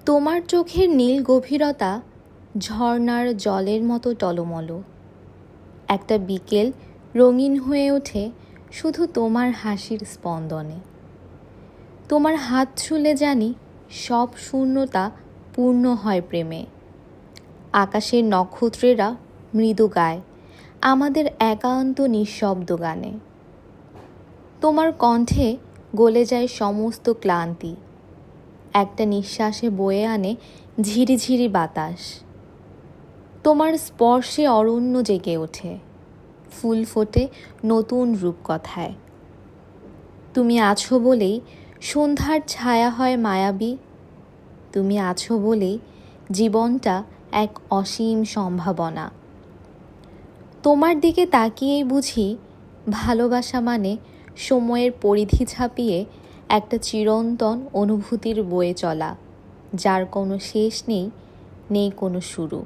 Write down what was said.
তোমার চোখের নীল গভীরতা ঝর্ণার জলের মতো টলমল। একটা বিকেল রঙিন হয়ে ওঠে শুধু তোমার হাসির স্পন্দনে। তোমার হাত ছুলে জানি সব শূন্যতা পূর্ণ হয় প্রেমে। আকাশের নক্ষত্রেরা মৃদু গায় আমাদের একান্ত নিঃশব্দ গানে। তোমার কণ্ঠে গলে যায় সমস্ত ক্লান্তি, একটা নিঃশ্বাসে বয়ে আনে ঝিরিঝিরি বাতাস। তোমার স্পর্শে অরণ্য জেগে ওঠে, ফুল ফোটে নতুন রূপকথায়। তুমি আছো বলেই সন্ধ্যার ছায়া হয় মায়াবী, তুমি আছো বলেই জীবনটা এক অসীম সম্ভাবনা। তোমার দিকে তাকিয়েই বুঝি ভালোবাসা মানে সময়ের পরিধি ছাপিয়ে একটা চিরন্তন অনুভূতির বয়ে চলা, যার কোনো শেষ নেই, নেই কোনো শুরু।